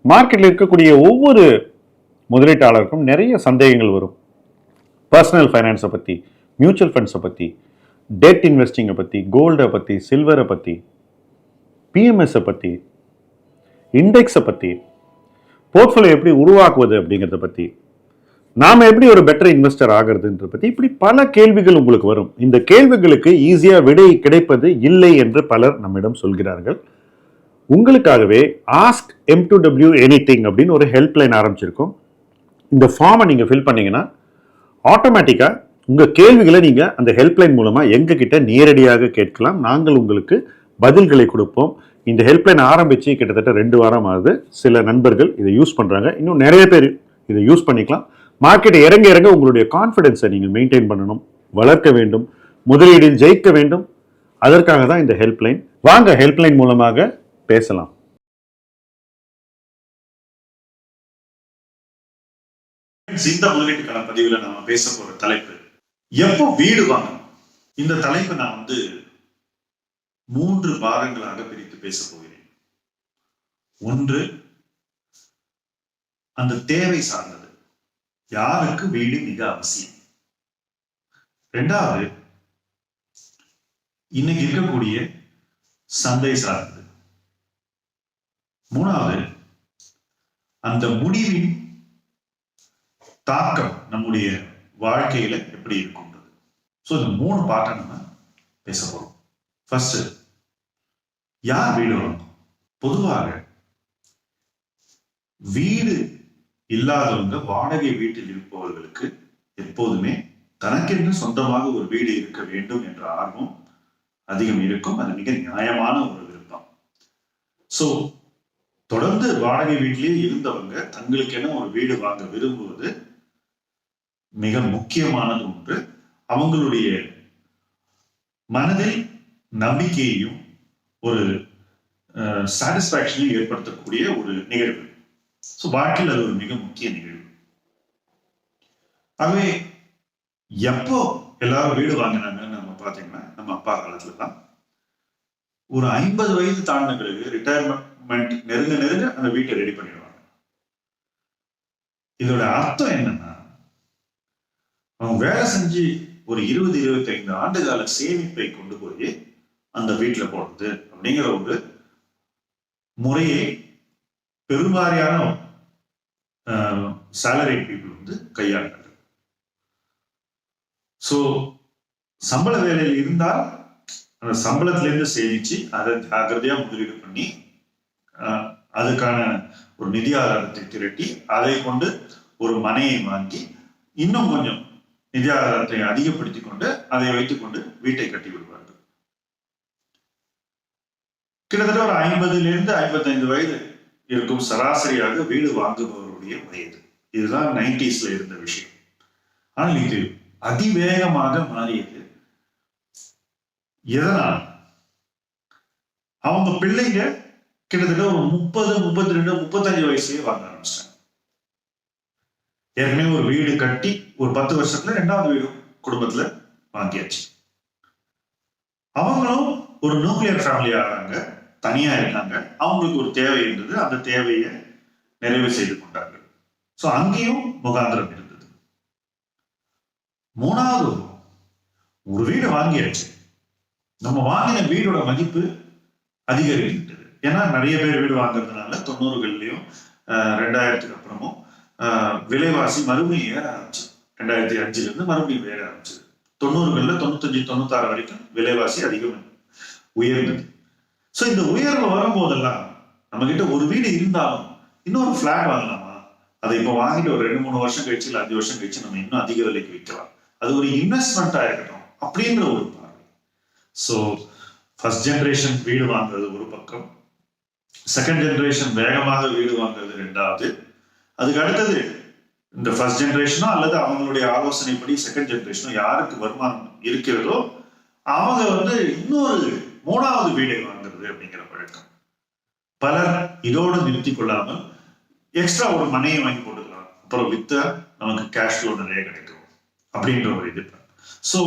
மார்க்கெட்டில் இருக்கக்கூடிய ஒவ்வொரு முதலீட்டாளருக்கும் நிறைய சந்தேகங்கள் வரும். பர்சனல் ஃபைனான்ஸை பற்றி, மியூச்சுவல் ஃபண்ட்ஸை பற்றி, டெட் இன்வெஸ்டிங்கை பற்றி, கோல்டை பற்றி, சில்வரை பற்றி, பிஎம்எஸை பற்றி, இண்டெக்ஸை பற்றி, போர்ட்ஃபோலியோ எப்படி உருவாக்குவது அப்படிங்கிறத பற்றி, நாம் எப்படி ஒரு பெட்டர் இன்வெஸ்டர் ஆகிறதுன்ற பற்றி இப்படி பல கேள்விகள் உங்களுக்கு வரும். இந்த கேள்விகளுக்கு ஈஸியாக விடை கிடைப்பது இல்லை என்று பலர் நம்மிடம் சொல்கிறார்கள். உங்களுக்காகவே ஆஸ்க் M2W எனிதிங் அப்படின்னு ஒரு ஹெல்ப்லைன் ஆரம்பிச்சிருக்கோம். இந்த ஃபார்மை நீங்கள் ஃபில் பண்ணீங்கன்னா ஆட்டோமேட்டிக்காக உங்கள் கேள்விகளை நீங்கள் அந்த ஹெல்ப்லைன் மூலமாக எங்ககிட்ட நேரடியாக கேட்கலாம். நாங்கள் உங்களுக்கு பதில்களை கொடுப்போம். இந்த ஹெல்ப்லைன் ஆரம்பித்து கிட்டத்தட்ட 2 வாரம் ஆகுது. சில நண்பர்கள் இதை யூஸ் பண்ணுறாங்க. இன்னும் நிறைய பேர் இதை யூஸ் பண்ணிக்கலாம். மார்க்கெட் இறங்க இறங்க உங்களுடைய கான்ஃபிடென்ஸை நீங்கள் மெயின்டைன் பண்ணணும், வளர்க்க வேண்டும், முதலீடில் ஜெயிக்க வேண்டும். அதற்காக தான் இந்த ஹெல்ப்லைன். வாங்க ஹெல்ப்லைன் மூலமாக பேசலாம். இந்த முதலீட்டுக்கான பதிவுல நாம பேச போற தலைப்பு எப்போ வீடு வாங்கணும். இந்த தலைப்பு நான் 3 பாகங்களாக பிரித்து பேச போகிறேன். ஒன்று, அந்த தேவை சார்ந்தது, யாருக்கு வீடு மிக அவசியம். 2வது, இன்னைக்கு இருக்கக்கூடிய சந்தை சார்ந்தது. 3வது, அந்த முடிவின் தாக்கம் நம்முடைய வாழ்க்கையில எப்படி இருக்கும்ன்றது. ஸோ இந்த 3 பார்ட்டை நம்ம பேச போறோம். ஃபர்ஸ்ட், யார் வீடு வாங்கணும்? பொதுவாக வீடு இல்லாதவங்க, வாடகை வீட்டில் இருப்பவர்களுக்கு எப்போதுமே தனக்கென்று சொந்தமாக ஒரு வீடு இருக்க வேண்டும் என்ற ஆர்வம் அதிகம் இருக்கும். அது மிக நியாயமான ஒரு விருப்பம். ஸோ தொடர்ந்து வாடகை வீட்டிலேயே இருந்தவங்க தங்களுக்கென ஒரு வீடு வாங்க விரும்புவது மிக முக்கியமானது ஒன்று. அவங்களுடைய மனதில் நம்பிக்கையையும் ஒரு சாட்டிஸ்பாக்சனையும் ஏற்படுத்தக்கூடிய ஒரு நிகழ்வு. ஸோ வாழ்க்கையில் அது ஒரு மிக முக்கிய நிகழ்வு. ஆகவே எப்போ எல்லாரும் வீடு வாங்கினாங்கன்னு நம்ம பார்த்தீங்கன்னா, நம்ம அப்பா காலத்துல தான் ஒரு 50 வயது தாண்டின பிறகு ரிட்டையர்மெண்ட் நெருங்க அந்த வீட்டை ரெடி பண்ணிடுவாங்க. இதோட அர்த்தம் என்னன்னா, அவங்க வேலை செஞ்சு ஒரு 20-25 ஆண்டு கால சேமிப்பை கொண்டு போய் அந்த வீட்டுல போடுறது அப்படிங்கிற ஒரு முறையை பெரும்பாலான சேலரி பீப்புள் கையாளுறாங்க. ஸோ சம்பள வேலையில் இருந்தால் அந்த சம்பளத்திலேருந்து சேமிச்சு அதை ஜாக்கிரதையா முதலீடு பண்ணி அதுக்கான ஒரு நிதி ஆதாரத்தை திரட்டி அதை கொண்டு ஒரு மனையை வாங்கி இன்னும் கொஞ்சம் நிதி ஆதாரத்தை அதிகப்படுத்தி கொண்டு அதை வைத்துக் கொண்டு வீட்டை கட்டி விடுவார்கள். கிட்டத்தட்ட ஒரு 50-55 வயது இருக்கும் சராசரியாக வீடு வாங்குபவருடைய வயது. இதுதான் 90ஸ்ல இருந்த விஷயம். ஆனால் இது அதிவேகமாக மாறியது. எதனால்? அவங்க பிள்ளைங்க கிட்டத்தட்ட ஒரு 30-32-35 வயசுலயே வாங்க ஆரம்பிச்சிட்டாங்க. ஏற்கனவே ஒரு வீடு கட்டி ஒரு 10 வருஷத்துல 2வது வீடு குடும்பத்துல வாங்கியாச்சு. அவங்களும் ஒரு நியூக்ளியர் ஃபேமிலி ஆகிறாங்க, தனியா இருக்காங்க. அவங்களுக்கு ஒரு தேவை இருந்தது, அந்த தேவையை நிறைவு செய்து கொண்டார்கள். ஸோ அங்கேயும் முகாந்திரம் இருந்தது. 3வது, ஒரு வீடு வாங்கியாச்சு. நம்ம வாங்கின வீடோட மதிப்பு அதிகரிக்கின்றது. ஏன்னா நிறைய பேர் வீடு வாங்குறதுனால 90கள்லயும் 2000க்கு அப்புறமும் விலைவாசி மறுபடியும் ஏற ஆரம்பிச்சு. 2005ல இருந்து மறுபடியும் ஏற ஆரம்பிச்சது. 90கள்ல 95-96 வரைக்கும் விலைவாசி அதிகம் உயர்ந்தது. ஸோ இந்த உயர்வு வரும்போதெல்லாம் நம்ம கிட்ட ஒரு வீடு இருந்தாலும் இன்னொரு பிளாட் வாங்கலாமா, அதை இப்போ வாங்கிட்டு ஒரு 2-3 வருஷம் கழிச்சு இல்லை 5 வருஷம் கழிச்சு நம்ம இன்னும் அதிக விலைக்கு விற்கலாம், அது ஒரு இன்வெஸ்ட்மெண்டா இருக்கட்டும் அப்படின்ற ஒரு பார்வை. ஸோ ஃபர்ஸ்ட் ஜெனரேஷன் வீடு வாங்குறது ஒரு பக்கம், செகண்ட் ஜெனரேஷன் வேகமாக வீடு வாங்குறது 2வது. அதுக்கு அடுத்தது இந்த ஃபர்ஸ்ட் ஜெனரேஷனோ அல்லது அவங்களுடைய ஆலோசனைப்படி செகண்ட் ஜெனரேஷனோ யாருக்கு வருமானம் இருக்கிறதோ அவங்க இன்னொரு 3வது வீடை வாங்குறது அப்படிங்கிற பழக்கம். பலர் இதோடு நிறுத்தி கொள்ளாமல் எக்ஸ்ட்ரா ஒரு மனையை வாங்கி போட்டுக்கலாம், அப்புறம் வித்தா நமக்கு கேஷ் ஃப்ளோ நிறைய கிடைக்கும் அப்படின்ற ஒரு இது. ஸோ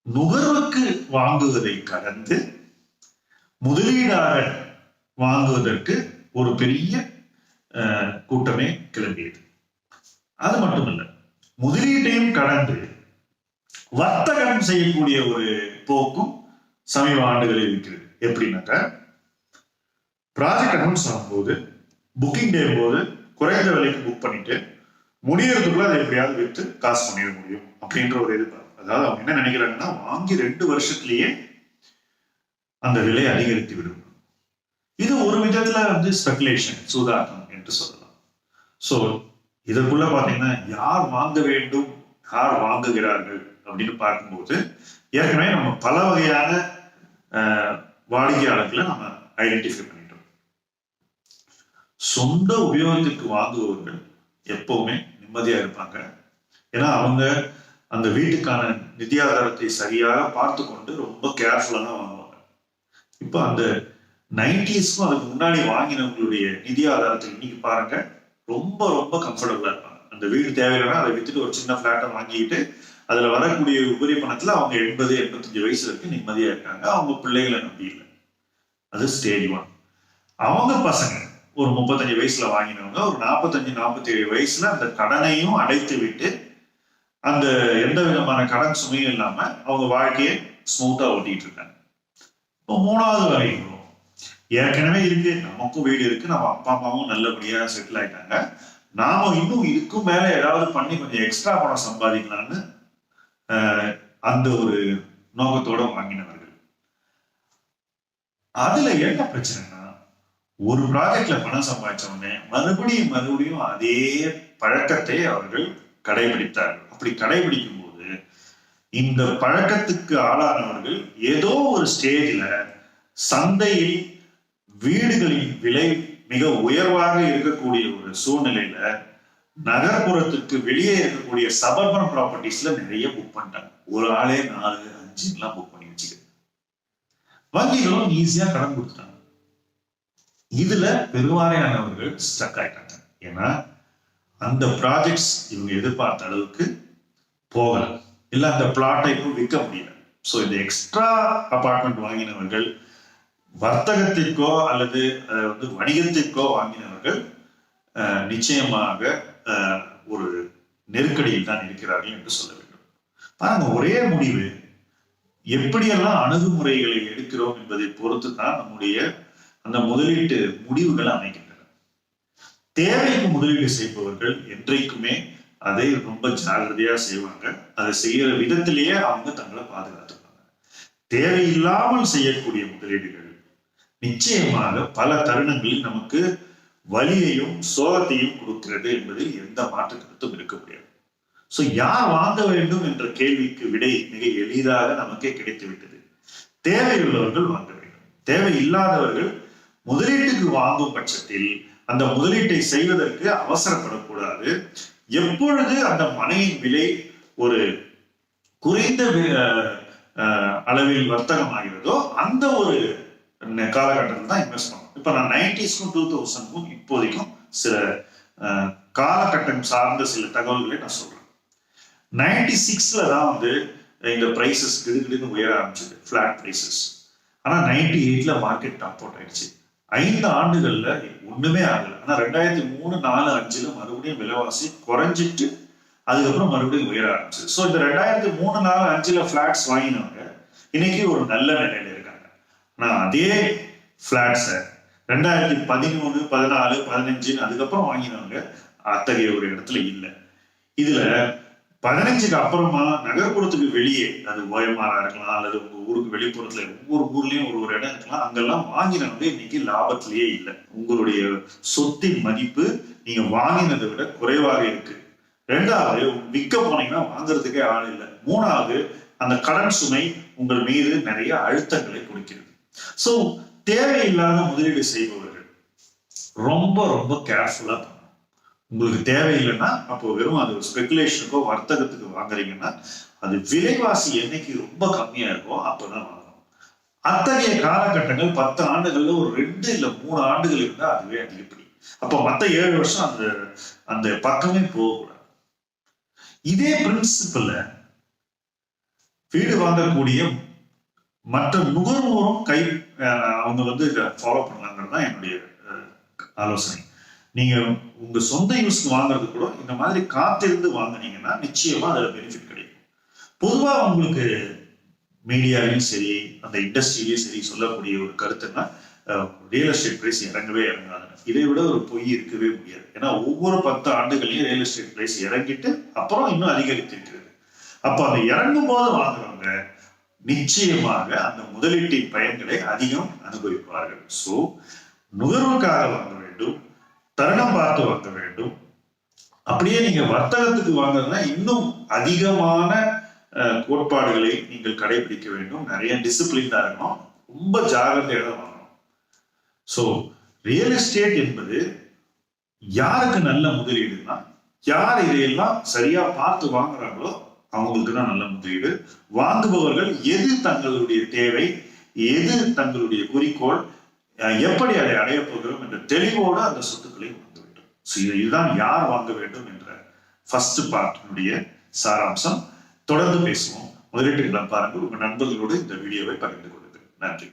நுகர்வுக்கு வாங்குவதை கடந்து முதலீடாக வாங்குவதற்கு ஒரு பெரிய கூட்டமே கிளம்பியது. அது மட்டும் இல்ல, முதலீட்டையும் கடந்து வர்த்தகம் செய்யக்கூடிய ஒரு போக்கும் சமீப ஆண்டுகளில் இருக்கிறது. எப்படின்னாக்கா, ப்ராஜெக்ட் அனௌன்ஸ் ஆகும்போது புக்கிங் டே போது குறைந்த விலைக்கு புக் பண்ணிட்டு முடியறதுக்குள்ள அதை எப்படியாவது விற்று காசு பண்ணிட முடியும் அப்படின்ற ஒரு எதிர்பார்ப்பு. அதாவது அவங்க என்ன நினைக்கிறாங்கன்னா, வாங்கி 2 வருஷத்திலேயே அந்த விலை அதிகரித்து விடும். இது ஒரு விதத்துல ஸ்பெகுலேஷன், சூதாட்டம் என்று சொல்லலாம். சோ இதற்குள்ள பாத்தீங்கன்னா, யார் வாங்க வேண்டும், யார் வாங்குகிறார்கள் அப்படின்னு பார்க்கும்போது ஏற்கனவே நம்ம பல வகையான வாடிக்கையாளர்களை நம்ம ஐடென்டிஃபை பண்ணிட்டோம். சொந்த உபயோகத்திற்கு வாங்குபவர்கள் எப்பவுமே நிம்மதியா இருப்பாங்க. ஏன்னா அவங்க அந்த வீட்டுக்கான நிதி ஆதாரத்தை சரியாக பார்த்து கொண்டு ரொம்ப கேர்ஃபுல்லா தான் வாங்குவாங்க. இப்போ அந்த 90ஸ்க்கும் அதுக்கு முன்னாடி வாங்கினவங்களுடைய நிதி ஆதாரத்தை இன்னைக்கு பாருங்க, ரொம்ப ரொம்ப கம்ஃபர்டபுளா இருப்பாங்க. அந்த வீடு தேவையில்லைன்னா அதை வித்துட்டு ஒரு சின்ன பிளாட்டை வாங்கிட்டு அதுல வரக்கூடிய உபரி பணத்துல அவங்க 80-85 வயசு வரைக்கும் நிம்மதியா இருக்காங்க. அவங்க பிள்ளைகளை நம்பி இல்லை. அது ஸ்டேஜ் 1. அவங்க பசங்க ஒரு 35 வயசுல வாங்கினவங்க ஒரு 45-47 வயசுல அந்த கடனையும் அடைத்து விட்டு அந்த எந்த விதமான கடன் சுமையும் இல்லாம அவங்க வாழ்க்கையை ஸ்மூத்தா ஓட்டிட்டு இருக்காங்க. இப்போ 3வது வரைக்கும் ஏற்கனவே இருக்கு, நமக்கும் வீடு இருக்கு, நம்ம அப்பா அம்மாவும் நல்லபடியா செட்டில் ஆயிட்டாங்க, நாம இன்னும் இதுக்கும் மேல ஏதாவது பண்ணி கொஞ்சம் எக்ஸ்ட்ரா பணம் சம்பாதிக்கலாம்னு அந்த ஒரு நோக்கத்தோட வாங்கினவர்கள். அதுல என்ன பிரச்சனைனா, ஒரு ப்ராஜெக்ட்ல பணம் சம்பாதிச்ச உடனே மறுபடியும் அதே பழக்கத்தை அவர்கள் கடைபிடித்தார்கள். அப்படி கடைபிடிக்கும் போது இந்த பழக்கத்துக்கு ஆளானவர்கள் ஏதோ ஒரு ஸ்டேஜ்ல சந்தையில் வீடுகளின் விலை மிக உயர்வாக இருக்கக்கூடிய ஒரு சூழ்நிலையில நகர்ப்புறத்துக்கு வெளியே இருக்கக்கூடிய சபர்பன் ப்ராப்பர்ட்டிஸ்ல நிறைய புக் பண்ணிட்டாங்க. ஒரு ஆளே 4-5 புக் பண்ணி வச்சுக்க. வங்கிகளும் ஈஸியா கடன் கொடுத்துட்டாங்க. இதுல பெருவாரியானவர்கள் ஸ்டக் ஆயிட்டாங்க. ஏன்னா அந்த ப்ராஜெக்ட்ஸ் இவங்க எதிர்பார்த்த அளவுக்கு போகல, இல்ல அந்த பிளாட்டை இப்போ விற்க முடியல. ஸோ இந்த எக்ஸ்ட்ரா அபார்ட்மெண்ட் வாங்கினவர்கள் வர்த்தகத்திற்கோ அல்லது வணிகத்திற்கோ வாங்கினவர்கள் நிச்சயமாக ஒரு நெருக்கடியில் தான் இருக்கிறார்கள் என்று சொல்ல வேண்டும். பாருங்க, ஒரே முடிவு எப்படியெல்லாம் அணுகுமுறைகளை எடுக்கிறோம் என்பதை பொறுத்து தான் நம்முடைய அந்த முதலீட்டு முடிவுகளை அமைக்கின்றன. தேவைக்கு முதலீடு செய்பவர்கள் என்றைக்குமே அதை ரொம்ப ஜாகிரதையா செய்வாங்க. அதை செய்யற விதத்திலேயே அவங்க தங்களை பாதுகாத்துப்பாங்க. தேவையில்லாமல் செய்யக்கூடிய முதலீடுகள் நிச்சயமாக பல தருணங்களில் நமக்கு வலியையும் சோகத்தையும் கொடுக்கிறது என்பதில் எந்த மாற்று கருத்தும் இருக்க முடியாது. சோ யார் வாங்க வேண்டும் என்ற கேள்விக்கு விடை மிக எளிதாக நமக்கே கிடைத்து விட்டது. தேவையுள்ளவர்கள் வாங்க வேண்டும். தேவையில்லாதவர்கள் முதலீட்டுக்கு வாங்கும் பட்சத்தில் அந்த முதலீட்டை செய்வதற்கு அவசரப்படக்கூடாது. எப்பொழுது அந்த மனையின் விலை ஒரு குறைந்த அளவில் வர்த்தகம் ஆகிறதோ அந்த ஒரு காலகட்டத்தில் தான் இன்வெஸ்ட் பண்ணணும். இப்ப நான் 90ஸ்க்கும் 2000க்கும் இப்போதைக்கும் சில காலகட்டம் சார்ந்த சில தகவல்களை நான் சொல்றேன். 96ல தான் இந்த பிரைசஸ் கிடுகிடுன்னு உயர ஆரம்பிச்சது, பிளாட் பிரைசஸ். ஆனா 98ல மார்க்கெட் டாப் அவுட் ஆயிடுச்சு. 5 ஆண்டுகள்ல ஒண்ணுமே ஆகல. ஆனா 2003, 4, 5ல மறுபடியும் விலைவாசி குறைஞ்சிட்டு அதுக்கப்புறம் மறுபடியும் உயர ஆரம்பிச்சது. ஸோ இந்த 2003, 4, 5ல பிளாட்ஸ் வாங்கினவங்க இன்னைக்கு ஒரு நல்ல நிலையில இருக்காங்க. ஆனா அதே பிளாட்ஸை 2013, 14, 15 அதுக்கப்புறம் வாங்கினவங்க அத்தகைய ஒரு இடத்துல இல்லை. இதுல 15க்கு அப்புறமா நகர்ப்புறத்துக்கு வெளியே, அது ஓயமாரா இருக்கலாம் அல்லது உங்க ஊருக்கு வெளிப்புறத்துல ஒவ்வொரு ஊர்லயும் ஒரு இடம் இருக்கலாம், அங்கெல்லாம் வாங்கினவங்க இன்னைக்கு லாபத்திலேயே இல்லை. உங்களுடைய சொத்தின் மதிப்பு நீங்க வாங்கினதை விட குறைவாக இருக்கு. 2வது, விற்க போனீங்கன்னா வாங்குறதுக்கே ஆள் இல்லை. 3வது, அந்த கடன் சுமை உங்கள் மீது நிறைய அழுத்தங்களை கொடுக்கிறது. சோ தேவையில்லாத முதலீடு செய்பவர்கள் ரொம்ப ரொம்ப கேர்ஃபுல்லா பண்ணணும். உங்களுக்கு தேவையில்லைன்னா அப்போ வெறும் அது ஸ்பெகுலேஷனுக்கோ வர்த்தகத்துக்கு வாங்குறீங்கன்னா அது விலைவாசி என்னைக்கு ரொம்ப கம்மியா இருக்கோ அப்பதான் வாங்கணும். அத்தகைய காலகட்டங்கள் 10 ஆண்டுகள்ல ஒரு 2 இல்ல 3 ஆண்டுகள் இருந்தா அதுவே அதிகப்படி. அப்போ மத்த 7 வருஷம் அந்த பக்கமே போகக்கூடாது. இதே பிரின்சிபல்ல வீடு வாங்கக்கூடிய மற்ற நுகர்வோரும் அவங்க ஃபாலோ பண்ணலாங்கிறது தான் என்னுடைய ஆலோசனை. நீங்க உங்க சொந்த யூஸ்க்கு வாங்குறது கூட இந்த மாதிரி காத்திருந்து வாங்குனீங்கன்னா நிச்சயமா அதுல பெனிஃபிட் கிடைக்கும். பொதுவா உங்களுக்கு மீடியாலையும் சரி அந்த இண்டஸ்ட்ரியிலையும் சரி சொல்லக்கூடிய ஒரு கருத்துன்னா ரியல் எஸ்டேட் பிரைஸ் இறங்கவே இறங்காது. இதை விட ஒரு பொய் இருக்கவே முடியாது. ஏன்னா ஒவ்வொரு 10 ஆண்டுகளையும் ரியல் எஸ்டேட் பிரைஸ் இறங்கிட்டு அப்புறம் இன்னும் அதிகரித்திருக்கிறது. அப்ப அந்த இறங்கும் போது வாங்குறவங்க நிச்சயமாக அந்த முதலீட்டின் பயன்களை அதிகம் அனுபவிப்பார்கள். சோ நுகர்வுக்காக வாங்க வேண்டும், தருணம் பார்த்து வாங்க வேண்டும். அப்படியே நீங்க வர்த்தகத்துக்கு வாங்குறதுனா இன்னும் அதிகமான கோட்பாடுகளை நீங்கள் கடைபிடிக்க வேண்டும். நிறைய டிசிப்ளினா இருக்கணும், ரொம்ப ஜாகிரதையாக வாங்கணும். சோ ரியல் எஸ்டேட் என்பது யாருக்கு நல்ல முதலீடுனா, யார் இதையெல்லாம் சரியா பார்த்து வாங்குறாங்களோ அவங்களுக்கு தான் நல்ல முதலீடு. வாங்குபவர்கள் எது தங்களுடைய தேவை, எது தங்களுடைய குறிக்கோள், எப்படி அதை அடைய போகிறோம் என்ற தெளிவோடு அந்த சொத்துக்களை வாங்க வேண்டும். இதுதான் யார் வாங்க வேண்டும் என்ற ஃபர்ஸ்ட் பார்ட்டினுடைய சாராம்சம். தொடர்ந்து பேசுவோம். முதலீட்டுகளை பாருங்கள். உங்க நண்பர்களோடு இந்த வீடியோவை பகிர்ந்து கொள்ளுங்கள். நன்றி.